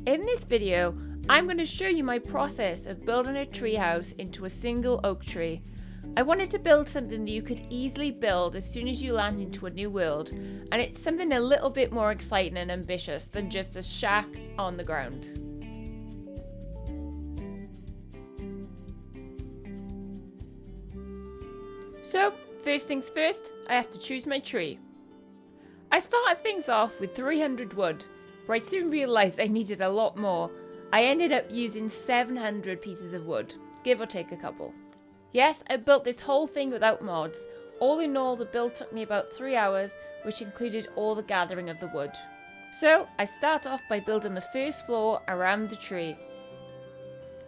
In this video, I'm going to show you my process of building a treehouse into a single oak tree. I wanted to build something that you could easily build as soon as you land into a new world, and it's something a little bit more exciting and ambitious than just a shack on the ground. So, first things first, I have to choose my tree. I started things off with 300 wood, but I soon realised I needed a lot more. I ended up using 700 pieces of wood, give or take a couple. Yes, I built this whole thing without mods. All in all, the build took me about 3 hours, which included all the gathering of the wood. So, I start off by building the first floor around the tree.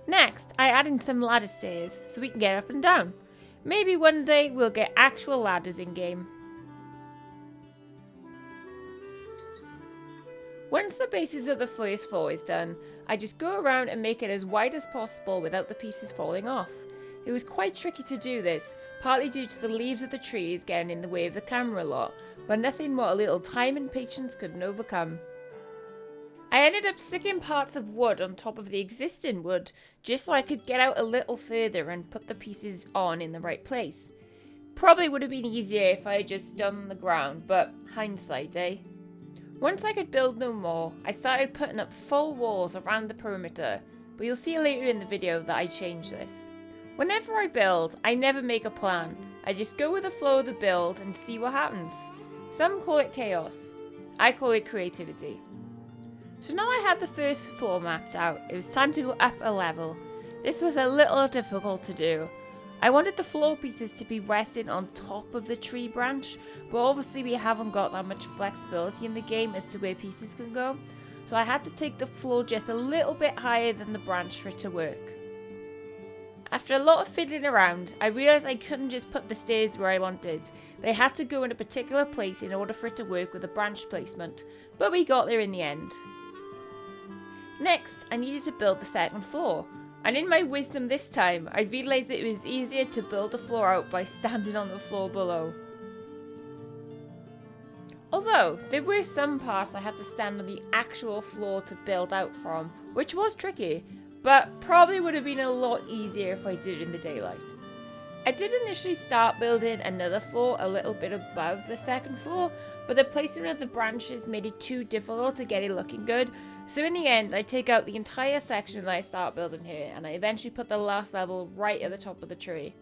Next, I add in some ladder stairs so we can get up and down. Maybe one day we'll get actual ladders in game. Once the bases of the first floor is done, I just go around and make it as wide as possible without the pieces falling off. It was quite tricky to do this, partly due to the leaves of the trees getting in the way of the camera a lot, but nothing more a little time and patience couldn't overcome. I ended up sticking parts of wood on top of the existing wood, just so I could get out a little further and put the pieces on in the right place. Probably would have been easier if I had just stood on the ground, but hindsight, eh? Once I could build no more, I started putting up full walls around the perimeter, but you'll see later in the video that I changed this. Whenever I build, I never make a plan. I just go with the flow of the build and see what happens. Some call it chaos. I call it creativity. So now I had the first floor mapped out, it was time to go up a level. This was a little difficult to do. I wanted the floor pieces to be resting on top of the tree branch, but obviously we haven't got that much flexibility in the game as to where pieces can go, so I had to take the floor just a little bit higher than the branch for it to work. After a lot of fiddling around, I realised I couldn't just put the stairs where I wanted. They had to go in a particular place in order for it to work with the branch placement, but we got there in the end. Next, I needed to build the second floor. And in my wisdom this time, I realised that it was easier to build the floor out by standing on the floor below. Although, there were some parts I had to stand on the actual floor to build out from, which was tricky, but probably would have been a lot easier if I did it in the daylight. I did initially start building another floor a little bit above the second floor, but the placement of the branches made it too difficult to get it looking good, so in the end I take out the entire section that I start building here, and I eventually put the last level right at the top of the tree.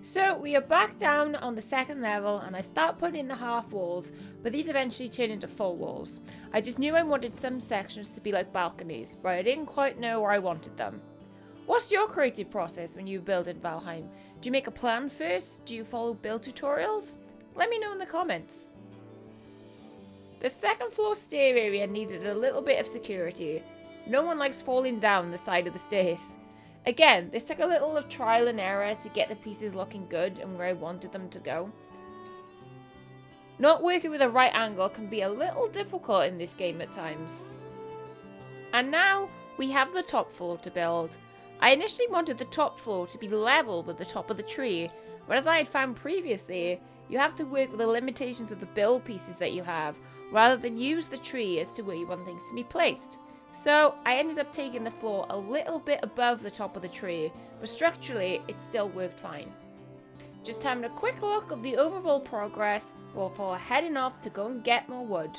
So we are back down on the second level, and I start putting in the half walls, but these eventually turn into full walls. I just knew I wanted some sections to be like balconies, but I didn't quite know where I wanted them. What's your creative process when you build in Valheim? Do you make a plan first? Do you follow build tutorials? Let me know in the comments. The second floor stair area needed a little bit of security. No one likes falling down the side of the stairs. Again, this took a little of trial and error to get the pieces looking good and where I wanted them to go. Not working with a right angle can be a little difficult in this game at times. And now we have the top floor to build. I initially wanted the top floor to be level with the top of the tree, but as I had found previously, you have to work with the limitations of the build pieces that you have, rather than use the tree as to where you want things to be placed. So I ended up taking the floor a little bit above the top of the tree, but structurally it still worked fine. Just having a quick look of the overall progress before heading off to go and get more wood.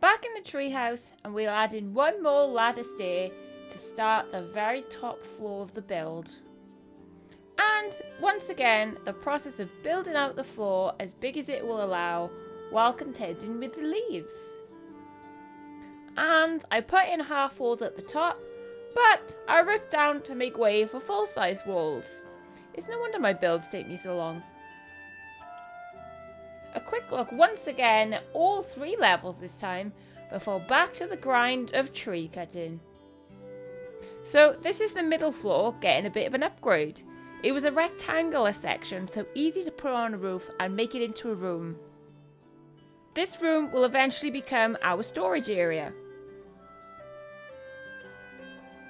Back in the treehouse, and we'll add in one more ladder stair to start the very top floor of the build. And once again, the process of building out the floor as big as it will allow while contending with the leaves. And I put in half walls at the top, but I ripped down to make way for full-size walls. It's no wonder my builds take me so long. A quick look once again at all 3 levels this time, before back to the grind of tree cutting. So this is the middle floor getting a bit of an upgrade. It was a rectangular section, so easy to put on a roof and make it into a room. This room will eventually become our storage area.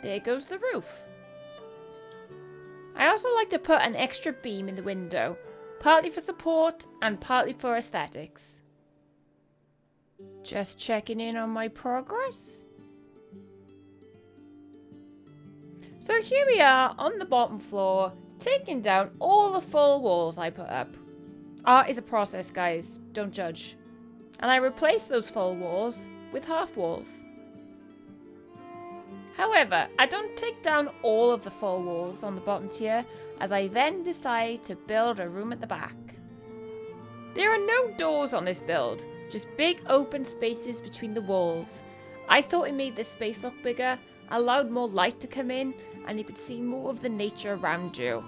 There goes the roof. I also like to put an extra beam in the window, partly for support and partly for aesthetics. Just checking in on my progress. So here we are on the bottom floor, taking down all the full walls I put up. Art is a process, guys. Don't judge. And I replaced those full walls with half walls. However, I don't take down all of the full walls on the bottom tier, as I then decide to build a room at the back. There are no doors on this build, just big open spaces between the walls. I thought it made the space look bigger, allowed more light to come in, and you could see more of the nature around you.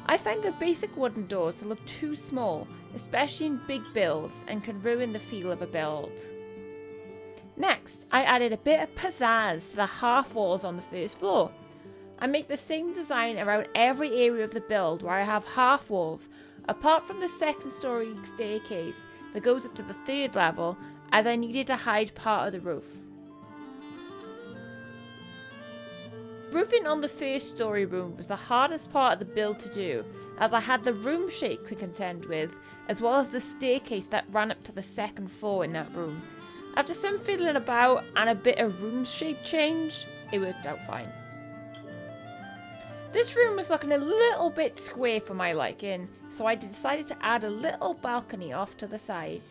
I find the basic wooden doors to look too small, especially in big builds, and can ruin the feel of a build. Next, I added a bit of pizzazz to the half walls on the first floor. I make the same design around every area of the build where I have half walls, apart from the second story staircase that goes up to the third level, as I needed to hide part of the roof. Roofing on the first story room was the hardest part of the build to do, as I had the room shape to contend with, as well as the staircase that ran up to the second floor in that room. After some fiddling about and a bit of room shape change, it worked out fine. This room was looking a little bit square for my liking, so I decided to add a little balcony off to the side.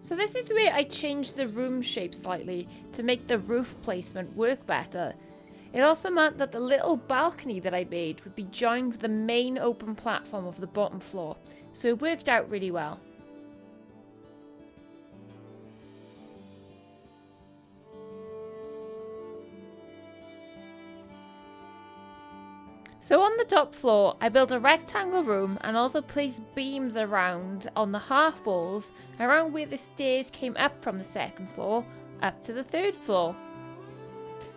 So this is where I changed the room shape slightly to make the roof placement work better. It also meant that the little balcony that I made would be joined with the main open platform of the bottom floor, so it worked out really well. So on the top floor, I built a rectangle room and also placed beams around on the half walls around where the stairs came up from the second floor up to the third floor.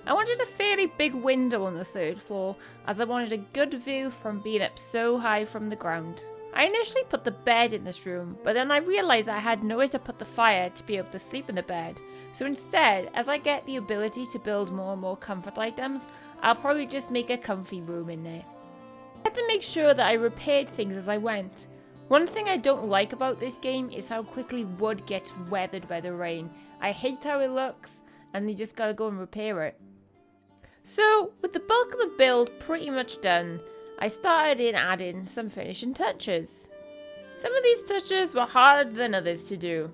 I wanted a fairly big window on the third floor, as I wanted a good view from being up so high from the ground. I initially put the bed in this room, but then I realised I had nowhere to put the fire to be able to sleep in the bed. So instead, as I get the ability to build more and more comfort items, I'll probably just make a comfy room in there. I had to make sure that I repaired things as I went. One thing I don't like about this game is how quickly wood gets weathered by the rain. I hate how it looks, and you just gotta go and repair it. So, with the bulk of the build pretty much done, I started in adding some finishing touches. Some of these touches were harder than others to do.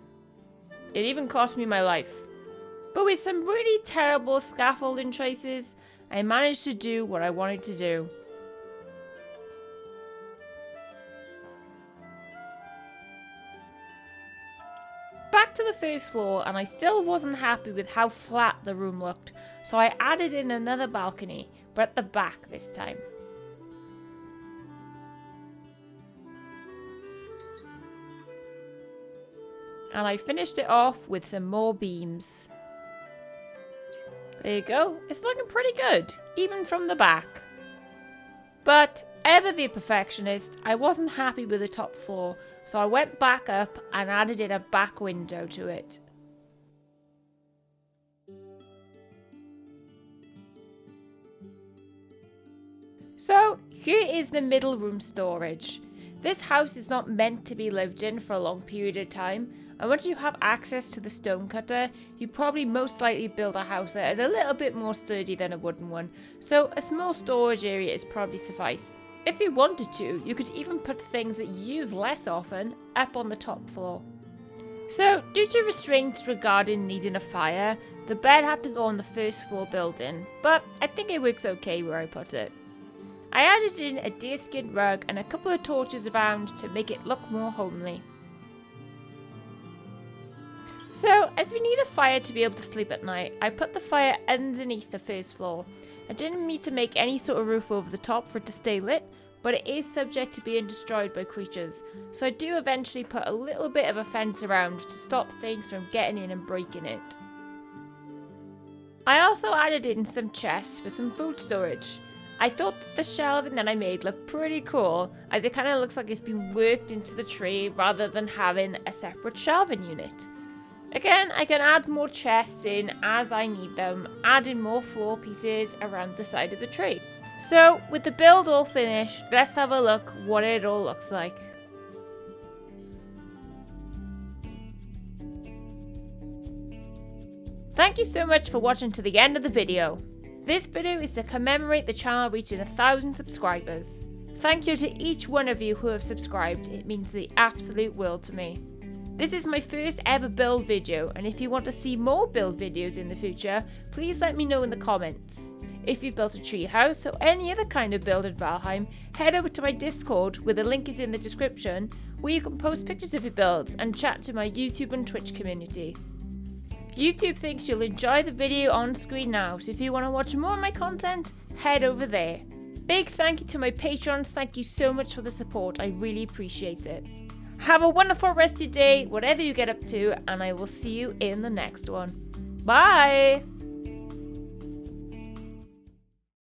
It even cost me my life. But with some really terrible scaffolding choices, I managed to do what I wanted to do. Back to the first floor, and I still wasn't happy with how flat the room looked, so I added in another balcony, but at the back this time. And I finished it off with some more beams. There you go, it's looking pretty good, even from the back. But, ever the perfectionist, I wasn't happy with the top floor, so I went back up and added in a back window to it. So, here is the middle room storage. This house is not meant to be lived in for a long period of time, and once you have access to the stone cutter, you probably most likely build a house that is a little bit more sturdy than a wooden one, so a small storage area is probably suffice. If you wanted to, you could even put things that you use less often up on the top floor. So, due to restraints regarding needing a fire, the bed had to go on the first floor building, but I think it works okay where I put it. I added in a deerskin rug and a couple of torches around to make it look more homely. So, as we need a fire to be able to sleep at night, I put the fire underneath the first floor. I didn't need to make any sort of roof over the top for it to stay lit, but it is subject to being destroyed by creatures, so I do eventually put a little bit of a fence around to stop things from getting in and breaking it. I also added in some chests for some food storage. I thought that the shelving that I made looked pretty cool, as it kind of looks like it's been worked into the tree rather than having a separate shelving unit. Again, I can add more chests in as I need them, adding more floor pieces around the side of the tree. So, with the build all finished, let's have a look what it all looks like. Thank you so much for watching to the end of the video. This video is to commemorate the channel reaching 1,000 subscribers. Thank you to each one of you who have subscribed, it means the absolute world to me. This is my first ever build video, and if you want to see more build videos in the future, please let me know in the comments. If you've built a treehouse or any other kind of build in Valheim, head over to my Discord, where the link is in the description, where you can post pictures of your builds and chat to my YouTube and Twitch community. YouTube thinks you'll enjoy the video on screen now, so if you want to watch more of my content, head over there. Big thank you to my patrons, thank you so much for the support, I really appreciate it. Have a wonderful rest of your day, whatever you get up to, and I will see you in the next one. Bye!